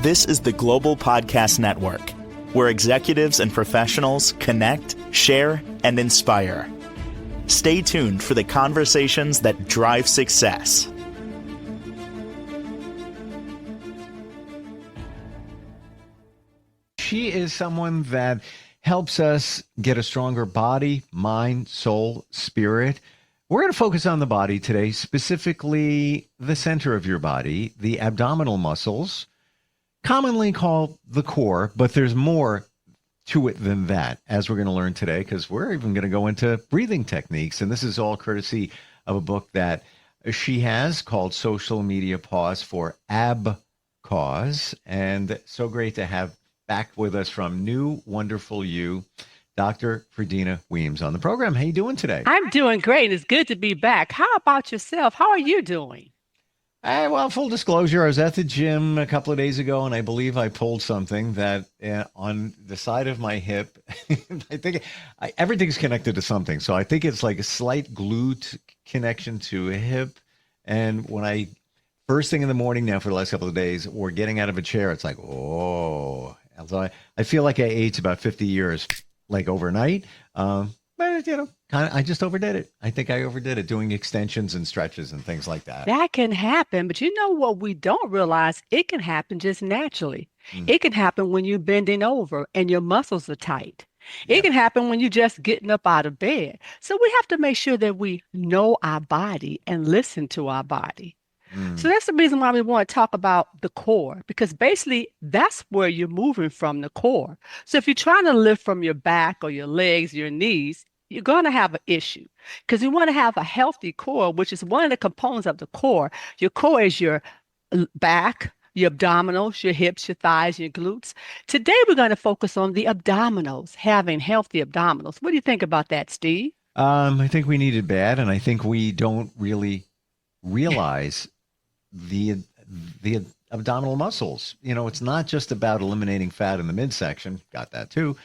This is the Global Podcast Network, where executives and professionals connect, share, and inspire. Stay tuned for the conversations that drive success. She is someone that helps us get a stronger body, mind, soul, spirit. We're going to focus on the body today, specifically the center of your body, the abdominal muscles, commonly called the core, but there's more to it than that, as we're going to learn today, because we're even going to go into breathing techniques. And this is all courtesy of a book that she has called Social Media Pause for Ab Cause. And so great to have back with us from New Wonderful You, Dr. Ferdina Weems on the program. How you doing today? I'm doing great. It's good to be back. How about yourself? How are you doing? Well, full disclosure, I was at the gym a couple of days ago, and I believe I pulled something that on the side of my hip. I think everything's connected to something. So I think it's like a slight glute connection to a hip. And when I, first thing in the morning now for the last couple of days, or getting out of a chair, it's like, oh. So I feel like I aged about 50 years, like overnight. But, I just overdid it. I think I overdid it, doing extensions and stretches and things like that. That can happen, but you know what we don't realize? It can happen just naturally. It can happen when you're bending over and your muscles are tight. It can happen when you're just getting up out of bed. So we have to make sure that we know our body and listen to our body. So that's the reason why we want to talk about the core, because basically that's where you're moving from, the core. So if you're trying to lift from your back or your legs, your knees, you're going to have an issue, because you want to have a healthy core, which is one of the components of the core. Your core is your back, your abdominals, your hips, your thighs, your glutes. Today, we're going to focus on the abdominals, having healthy abdominals. What do you think about that, Steve? I think we need it bad, and I think we don't really realize the abdominal muscles. You know, it's not just about eliminating fat in the midsection. Got that too,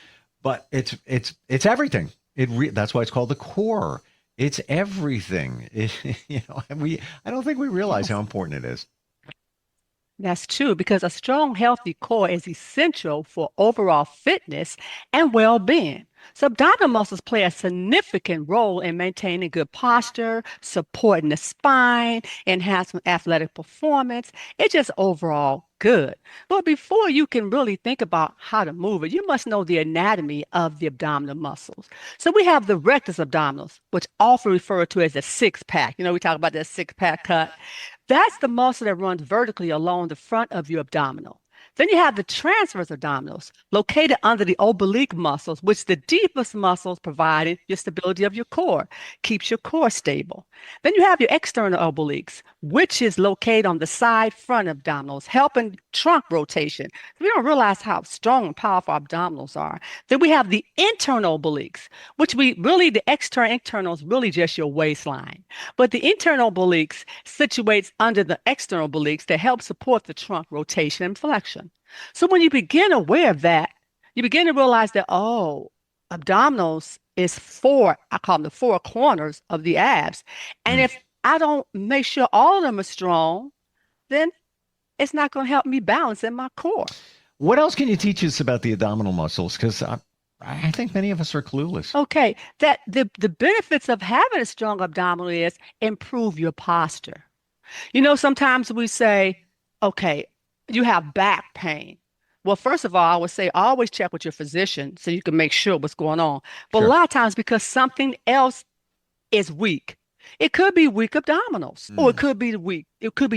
but it's everything. That's why it's called the core. It's everything. I don't think we realize how important it is. That's true, because a strong, healthy core is essential for overall fitness and well-being. So abdominal muscles play a significant role in maintaining good posture, supporting the spine, enhancing athletic performance. It's just overall good. But before you can really think about how to move it, you must know the anatomy of the abdominal muscles. So we have the rectus abdominis, which often referred to as a six-pack. We talk about that six-pack cut. That's the muscle that runs vertically along the front of your abdominal. Then you have the transverse abdominals, located under the oblique muscles, which the deepest muscles providing your stability of your core, keeps your core stable. Then you have your external obliques, which is located on the side front abdominals, helping trunk rotation. We don't realize how strong and powerful abdominals are. Then we have the internal obliques, which the internal is really just your waistline. But the internal obliques situates under the external obliques to help support the trunk rotation and flexion. So when you begin aware of that, you begin to realize that, abdominals is I call them the four corners of the abs. And if I don't make sure all of them are strong, then it's not going to help me balance in my core. What else can you teach us about the abdominal muscles? Because I think many of us are clueless. Okay, that the benefits of having a strong abdominal is improve your posture. Sometimes we say, okay, you have back pain. Well, first of all, I would say always check with your physician so you can make sure what's going on. But a lot of times, because something else is weak, it could be weak abdominals, or it could be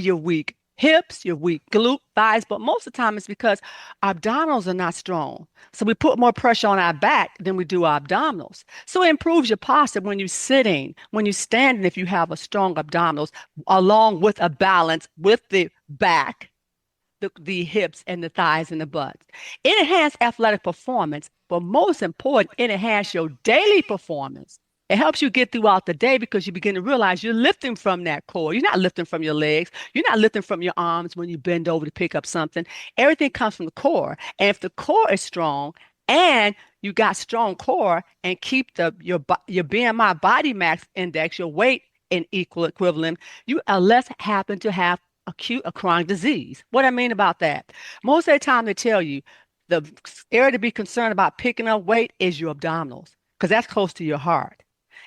your weak hips, your weak glute, thighs. But most of the time, it's because our abdominals are not strong. So we put more pressure on our back than we do our abdominals. So it improves your posture when you're sitting, when you're standing, if you have a strong abdominals, along with a balance with the back, the hips and the thighs and the butts. It enhances athletic performance, but most important, it enhances your daily performance. It helps you get throughout the day, because you begin to realize you're lifting from that core. You're not lifting from your legs. You're not lifting from your arms when you bend over to pick up something. Everything comes from the core. And if the core is strong and you got strong core and keep your BMI body mass index, your weight in equivalent, you are less happen to have acute or chronic disease. What I mean about that, most of the time they tell you the area to be concerned about picking up weight is your abdominals because that's close to your heart.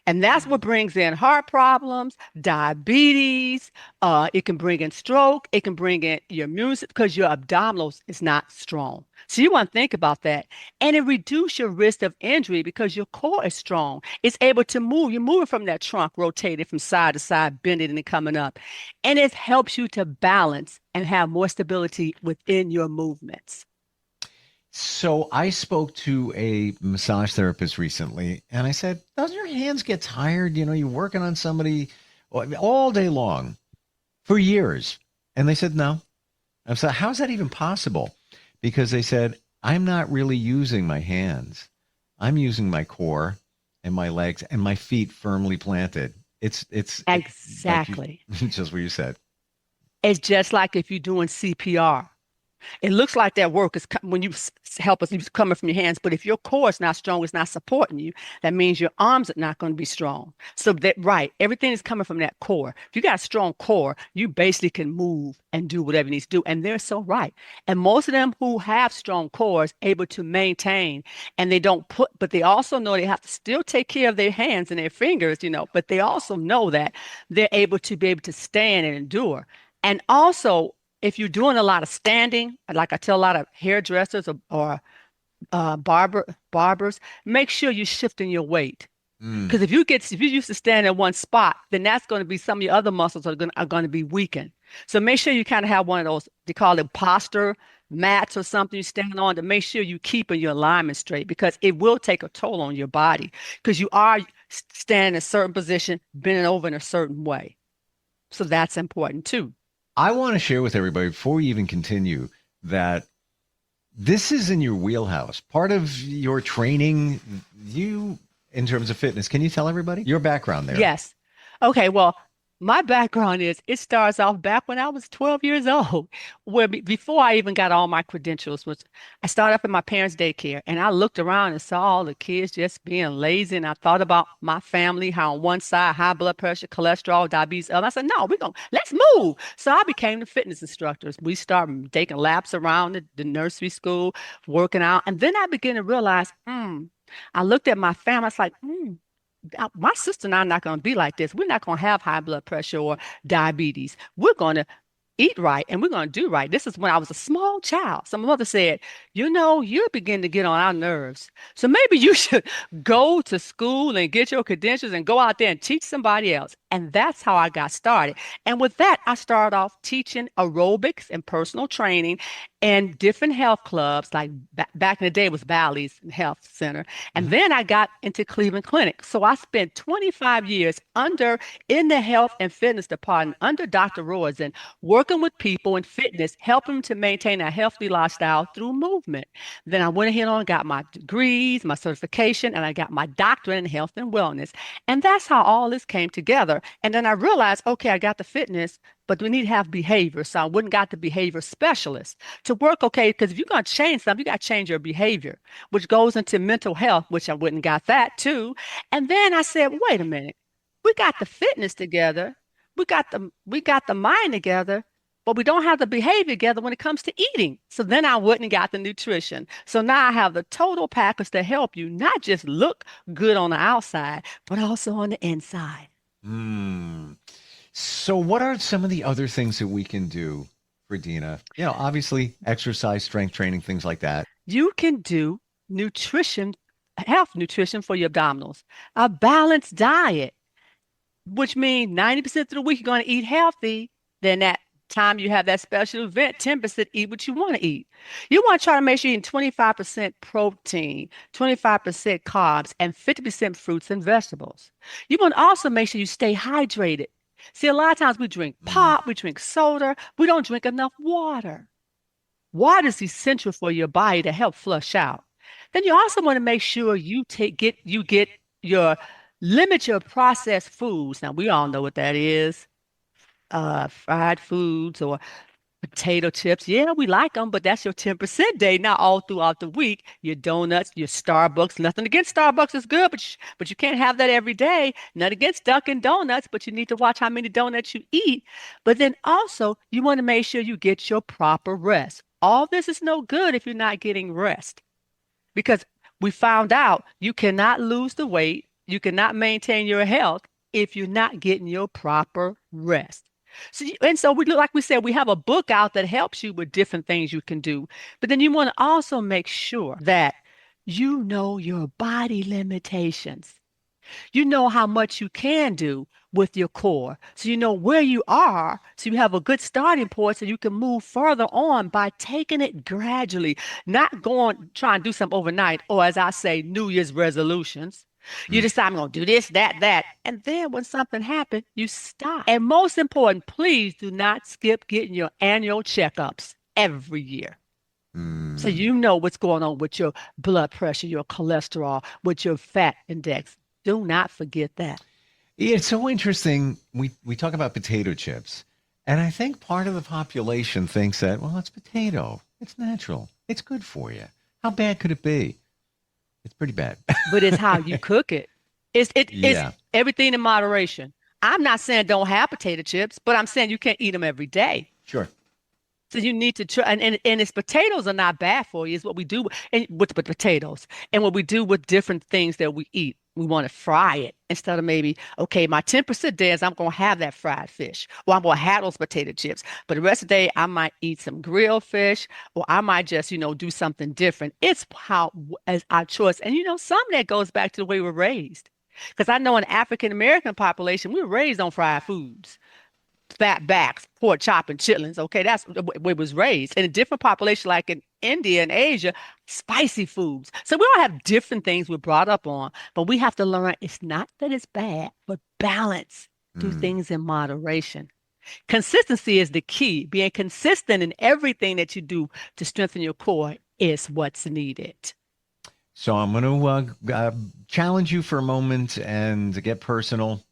And that's what brings in heart problems, diabetes. It can bring in stroke. It can bring in your immune system because your abdominals is not strong. So you want to think about that. And it reduces your risk of injury because your core is strong. It's able to move. You're moving from that trunk, rotating from side to side, bending and coming up. And it helps you to balance and have more stability within your movements. So I spoke to a massage therapist recently, and I said, "Doesn't your hands get tired? You know, you're working on somebody all day long for years." And they said, "No." I said, "How's that even possible?" Because they said, "I'm not really using my hands. I'm using my core and my legs and my feet firmly planted." It's Exactly. like just what you said. It's just like if you're doing CPR. It looks like that work is when you help us, it's coming from your hands. But if your core is not strong, it's not supporting you. That means your arms are not going to be strong. So that right, everything is coming from that core. If you got a strong core, you basically can move and do whatever you need to do. And they're so right. And most of them who have strong cores able to maintain, and they don't put, but they also know they have to still take care of their hands and their fingers, but they also know that they're able to be able to stand and endure. And also if you're doing a lot of standing, like I tell a lot of hairdressers or barbers, make sure you're shifting your weight. Mm. Because if you used to stand in one spot, then that's going to be some of your other muscles are going to be weakened. So make sure you kind of have one of those, they call it posture mats or something you stand on to make sure you keeping your alignment straight because it will take a toll on your body because you are standing in a certain position, bending over in a certain way. So that's important too. I want to share with everybody before we even continue that this is in your wheelhouse. Part of your training, you in terms of fitness. Can you tell everybody your background there? Yes. Okay, well, my background is it starts off back when I was 12 years old, where before I even got all my credentials, was I started up in my parents' daycare and I looked around and saw all the kids just being lazy. And I thought about my family, how on one side, high blood pressure, cholesterol, diabetes, other. I said, no, let's move. So I became the fitness instructors. We started taking laps around the nursery school, working out. And then I began to realize, I looked at my family, I was like, my sister and I are not going to be like this. We're not going to have high blood pressure or diabetes. We're going to eat right and we're going to do right. This is when I was a small child. So my mother said, you're beginning to get on our nerves. So maybe you should go to school and get your credentials and go out there and teach somebody else. And that's how I got started. And with that, I started off teaching aerobics and personal training and different health clubs, like back in the day it was Bally's Health Center. And then I got into Cleveland Clinic. So I spent 25 years in the health and fitness department under Dr. Rosen, working with people in fitness, helping them to maintain a healthy lifestyle through movement. Then I went ahead and got my degrees, my certification, and I got my doctorate in health and wellness. And that's how all this came together. And then I realized, okay, I got the fitness, but we need to have behavior. So I went and got the behavior specialist to work, okay, because if you're going to change something, you got to change your behavior, which goes into mental health, which I went and got that too. And then I said, wait a minute, we got the fitness together, we got the mind together, but we don't have the behavior together when it comes to eating. So then I went and got the nutrition. So now I have the total package to help you not just look good on the outside, but also on the inside. Mm. So, what are some of the other things that we can do for Dina? Obviously, exercise, strength training, things like that. You can do nutrition, health nutrition for your abdominals, a balanced diet, which means 90% of the week you're going to eat healthy. Then that time you have that special event, 10% eat what you want to eat. You want to try to make sure you're eating 25% protein, 25% carbs, and 50% fruits and vegetables. You want to also make sure you stay hydrated. See, a lot of times we drink pop, we drink soda, we don't drink enough water. Water is essential for your body to help flush out. Then you also want to make sure you get your limit your processed foods. Now we all know what that is. Fried foods or Potato chips, yeah, we like them, but that's your 10% day. Not all throughout the week. Your donuts, your Starbucks. Nothing against Starbucks is good, but you can't have that every day. Not against Dunkin' Donuts, but you need to watch how many donuts you eat. But then also, you want to make sure you get your proper rest. All this is no good if you're not getting rest because we found out you cannot lose the weight, you cannot maintain your health if you're not getting your proper rest. So we look like we said we have a book out that helps you with different things you can do. But then you want to also make sure that you know your body limitations. You know how much you can do with your core. So you know where you are. So you have a good starting point so you can move further on by taking it gradually, not going trying to do something overnight, or as I say, New Year's resolutions. You Mm. decide I'm going to do this, that, that. And then when something happens, you stop. And most important, please do not skip getting your annual checkups every year. So Mm. you know what's going on with your blood pressure, your cholesterol, with your fat index. Do not forget that. Yeah, it's so interesting. We talk about potato chips, and I think part of the population thinks that, well, it's potato. It's natural. It's good for you. How bad could it be? It's pretty bad. But it's how you cook it. It's Yeah, everything in moderation. I'm not saying don't have potato chips, but I'm saying you can't eat them every day. sure. So you need to try, and its potatoes are not bad for you. It's what we do with the potatoes, and what we do with different things that we eat. We want to fry it instead of maybe, okay, my 10% day is I'm going to have that fried fish, or I'm going to have those potato chips. But the rest of the day, I might eat some grilled fish, or I might just, do something different. It's how as our choice, and some of that goes back to the way we're raised. Because I know in the African American population, we were raised on fried foods, fat backs, pork chop, and chitlins. Okay, that's the way it was raised. In a different population, like in India and Asia, spicy foods. So we all have different things we're brought up on, but we have to learn it's not that it's bad, but balance. Do Mm. things in moderation. Consistency is the key. Being consistent in everything that you do to strengthen your core is what's needed. So I'm going to challenge you for a moment and get personal.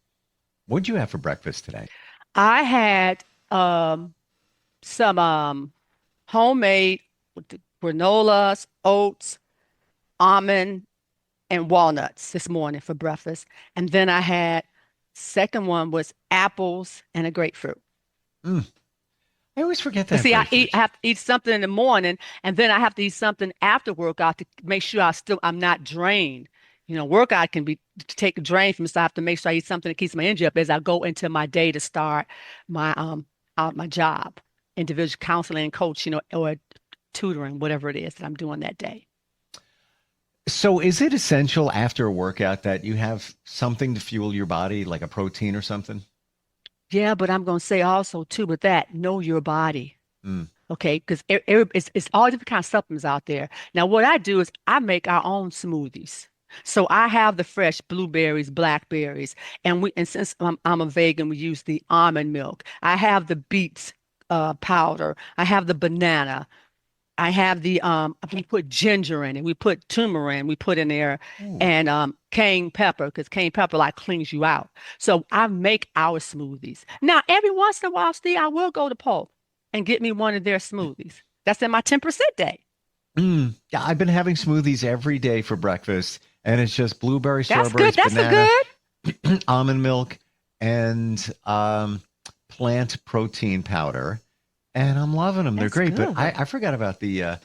What'd you have for breakfast today? I had some homemade with the granolas, oats, almond, and walnuts this morning for breakfast. And then I had second one was apples and a grapefruit. Mm. I always forget Because that see, I grapefruit. have to eat something in the morning, and then I have to eat something after workout to make sure I'm not drained. Workout can be to take a drain from me, so I have to make sure I eat something that keeps my energy up as I go into my day to start my out my job, individual counseling and coach, or tutoring, whatever it is that I'm doing that day. So is it essential after a workout that you have something to fuel your body, like a protein or something? Yeah, but I'm going to say also too with that, know your body. Mm. Okay, because it's all different kinds of supplements out there. Now, what I do is I make our own smoothies. So I have the fresh blueberries, blackberries, and since I'm a vegan, we use the almond milk. I have the beets powder. I have the banana. I have we put ginger in it. We put turmeric. We put in there Ooh. and cayenne pepper because cayenne pepper like cleans you out. So I make our smoothies. Now, every once in a while, Steve, I will go to Polk and get me one of their smoothies. That's in my 10% day. Mm. Yeah, I've been having smoothies every day for breakfast, and it's just blueberry, That's good. strawberries, That's a banana, good. almond milk, and plant protein powder. And I'm loving them. They're That's great. But I, good. I forgot about the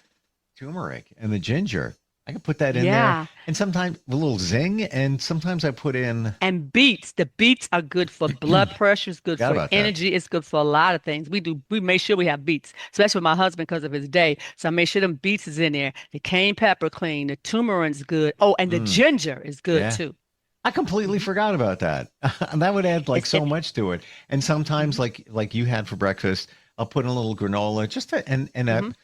turmeric and the ginger. I can put that in there. Yeah. And sometimes a little zing. And sometimes I put in, And beets, the beets are good for blood pressure, it's good forgot for about that. energy, it's good for a lot of things. We make sure we have beets, especially with my husband because of his day. So I make sure them beets is in there. The cayenne pepper clean, the turmeric is good. Oh, and the Mm, ginger is good yeah. too. I completely Mhm. forgot about that. And that would add like It's so it. much to it. And sometimes Mhm. like you had for breakfast, I'll put in a little granola just to Mhm.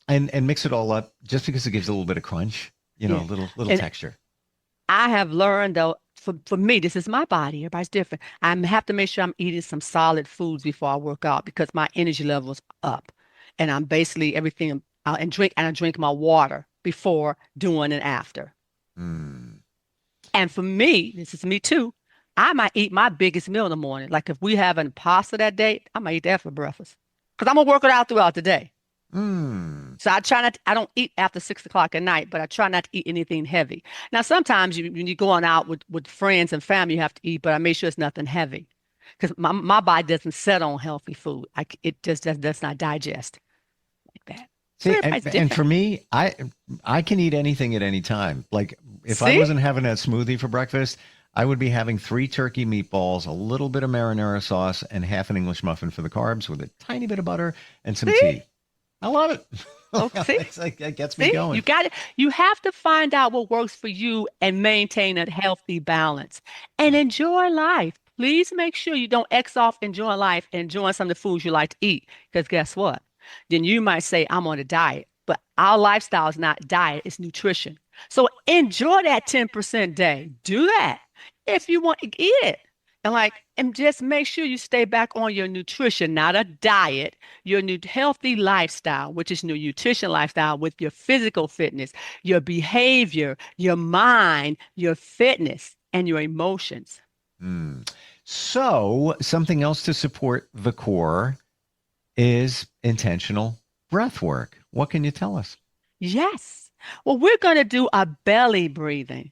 and mix it all up just because it gives a little bit of crunch, a Yeah. little And texture. I have learned though, for me, this is my body. Everybody's different. I have to make sure I'm eating some solid foods before I work out because my energy level's up, and I'm basically everything. And I drink my water before, during, and after. Mm. And for me, this is me too. I might eat my biggest meal in the morning. Like if we having pasta that day, I might eat that for breakfast. because I'm gonna work it out throughout the day. Mm. So I try not, I don't eat after 6 o'clock at night, but I try not to eat anything heavy. Now, sometimes when you're going out with friends and family, you have to eat, but I make sure it's nothing heavy because my body doesn't set on healthy food. It just does not digest like that. So See, everybody's and different. for me, I can eat anything at any time. Like if I See? wasn't having that smoothie for breakfast, I would be having 3 turkey meatballs, a little bit of marinara sauce, and half an English muffin for the carbs with a tiny bit of butter and some See? tea. I love it. Oh, see? It's like that gets me See? You going. got it. You have to find out what works for you and maintain a healthy balance and enjoy life. Please make sure you don't X off enjoying life and enjoying some of the foods you like to eat. Because guess what? Then you might say, I'm on a diet. But our lifestyle is not diet, it's nutrition. So enjoy that 10% day. Do that. If you want, eat it. And just make sure you stay back on your nutrition, not a diet, your new healthy lifestyle, which is your nutrition lifestyle with your physical fitness, your behavior, your mind, your fitness, and your emotions. Mm. So, something else to support the core is intentional breath work. What can you tell us? Yes. Well, we're going to do a belly breathing,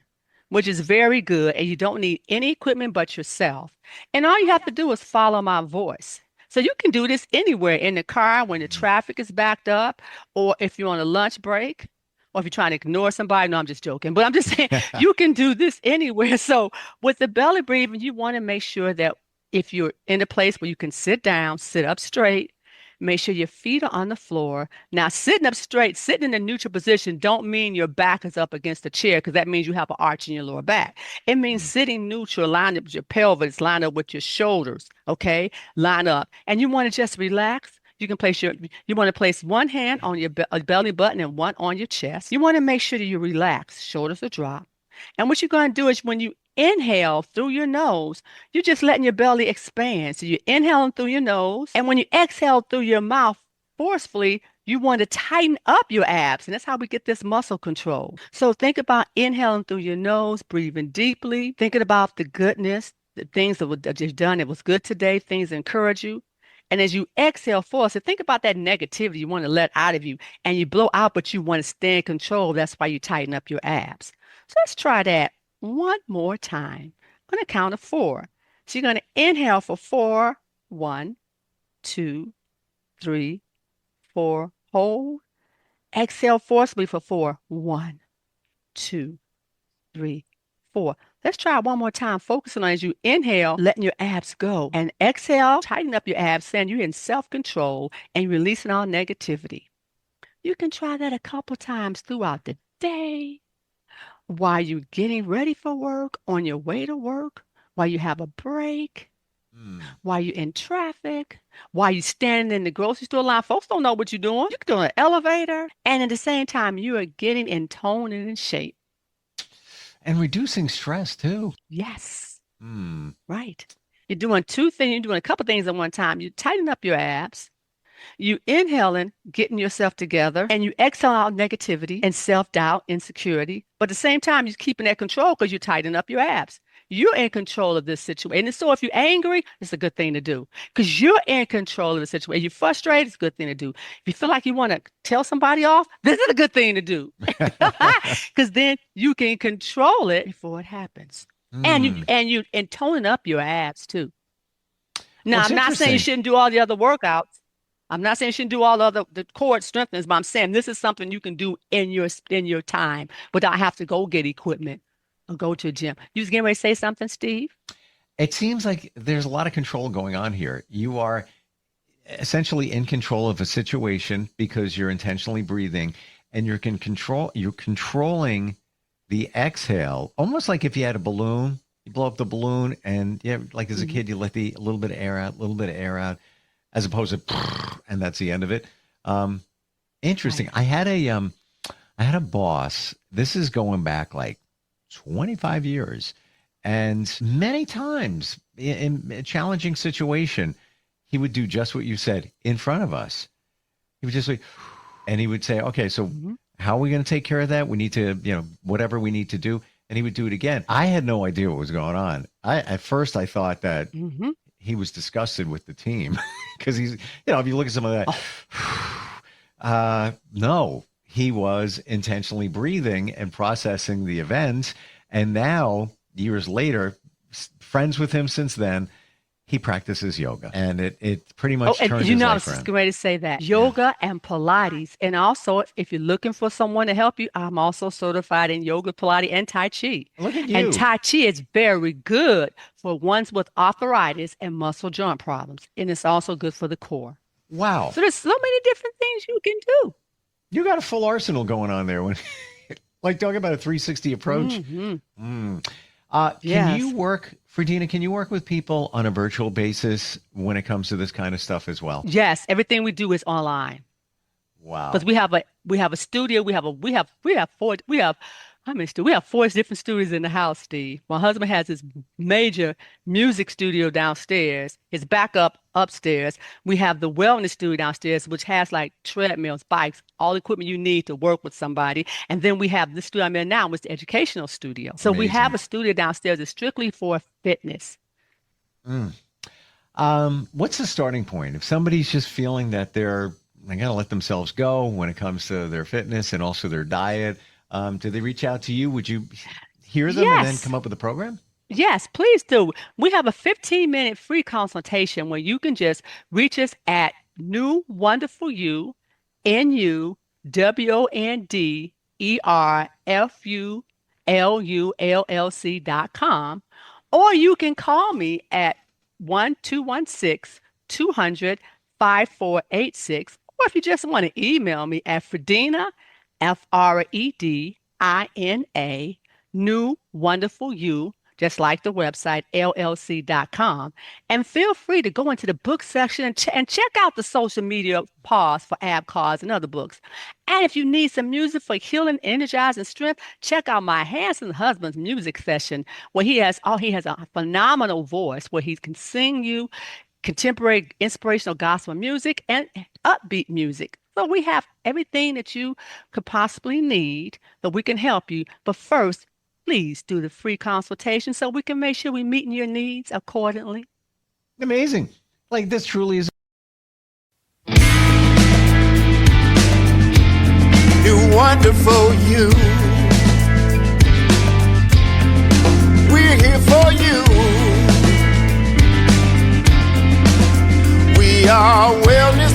which is very good. And you don't need any equipment but yourself. And all you have to do is follow my voice. So you can do this anywhere in the car when the traffic is backed up, or if you're on a lunch break, or if you're trying to ignore somebody. No, I'm just joking. But I'm just saying you can do this anywhere. So with the belly breathing, you want to make sure that if you're in a place where you can sit down, sit up straight, make sure your feet are on the floor. Now, sitting up straight, sitting in a neutral position don't mean your back is up against the chair because that means you have an arch in your lower back. It means sitting neutral, lined up with your pelvis, lined up with your shoulders, okay? Line up. And you want to just relax. You want to place one hand on your belly button and one on your chest. You want to make sure that you relax, shoulders are dropped. And what you're going to do is when you inhale through your nose, you're just letting your belly expand. So you're inhaling through your nose. And when you exhale through your mouth forcefully, you want to tighten up your abs. And that's how we get this muscle control. So think about inhaling through your nose, breathing deeply, thinking about the goodness, the things that you've done. It was good today, things that encourage you. And as you exhale forth, so think about that negativity you want to let out of you. And you blow out, but you want to stay in control. That's why you tighten up your abs. So let's try that one more time on a count of 4. So you're going to inhale for 4. 1, 2, 3, 4. Hold. Exhale forcibly for 4. 1, 2, 3, 4. Let's try it one more time. Focusing on as you inhale, letting your abs go. And exhale, tighten up your abs, saying you're in self-control and releasing all negativity. You can try that a couple times throughout the day, while you're getting ready for work, on your way to work, while you have a break, Mm. while you're in traffic, while you're standing in the grocery store line. Folks don't know what you're doing. You can do an elevator. And at the same time, you are getting in tone and in shape. And reducing stress too. Yes, Mm. right. You're doing 2 things. You're doing a couple things at one time. You tighten up your abs. You inhaling, getting yourself together, and you exhale out negativity and self-doubt, insecurity. But at the same time, you're keeping that control because you tighten up your abs. You're in control of this situation. And so if you're angry, it's a good thing to do because you're in control of the situation. You're frustrated, it's a good thing to do. If you feel like you want to tell somebody off, this is a good thing to do because then you can control it before it happens. Mm. And toning up your abs too. Well, Now, it's I'm not saying you interesting. shouldn't do all the other workouts. I'm not saying you shouldn't do all the core strengtheners, but I'm saying this is something you can do in your time without have to go get equipment or go to a gym. You was getting ready to say something, Steve? It seems like there's a lot of control going on here. You are essentially in control of a situation because you're intentionally breathing and you're controlling the exhale, almost like if you had a balloon, you blow up the balloon and yeah, like as a Mhm. kid, you let a little bit of air out, a little bit of air out, as opposed to and that's the end of it. Um, Interesting. Right. I had a boss. This is going back like 25 years, and many times in a challenging situation, he would do just what you said in front of us. He would just like, and he would say, "Okay, so Hmm. how are we going to take care of that? We need to, whatever we need to do." And he would do it again. I had no idea what was going on. At first I thought that Hmm. he was disgusted with the team because he's, if you look at some of that, no, he was intentionally breathing and processing the event. And now, years later, friends with him since then, he practices yoga, and it pretty much turned his I life was just around. going to say that yoga and Pilates, and also if you're looking for someone to help you, I'm also certified in yoga, Pilates, and Tai Chi. Look at And you. Tai Chi is very good for ones with arthritis and muscle joint problems, and it's also good for the core. Wow. So there's so many different things you can do. You got a full arsenal going on there. When, like talking about a 360 approach. Mm-hmm. Can Yes. you work, Fredina, can you work with people on a virtual basis when it comes to this kind of stuff as well? Yes, everything we do is online. Wow. Because we have a studio, we have how many studios? We have four different studios in the house, Steve. My husband has his major music studio downstairs, his backup upstairs. We have the wellness studio downstairs, which has like treadmills, bikes, all the equipment you need to work with somebody. And then we have the studio I'm in now, which is the educational studio. So we have a studio downstairs that's strictly for fitness. What's the starting point? If somebody's just feeling that they got to let themselves go when it comes to their fitness and also their diet, do they reach out to you? Would you hear them and then Yes. come up with a program? Yes, please do. We have a 15-minute free consultation where you can just reach us at New Wonderful You, NUWonderfulLULLC.com, or you can call me at 1216-200-5486, or if you just want to email me at Fredina, Fredina, New Wonderful You, just like the website, LLC.com. And feel free to go into the book section and check out the social media pause for ab cards and other books. And if you need some music for healing, energize, and strength, check out my handsome husband's music session, where he has a phenomenal voice where he can sing you contemporary inspirational gospel music and upbeat music. So we have everything that you could possibly need that we can help you. But first, please do the free consultation so we can make sure we're meeting your needs accordingly. Amazing. Like this truly is. You wonderful you. We're here for you. We are wellness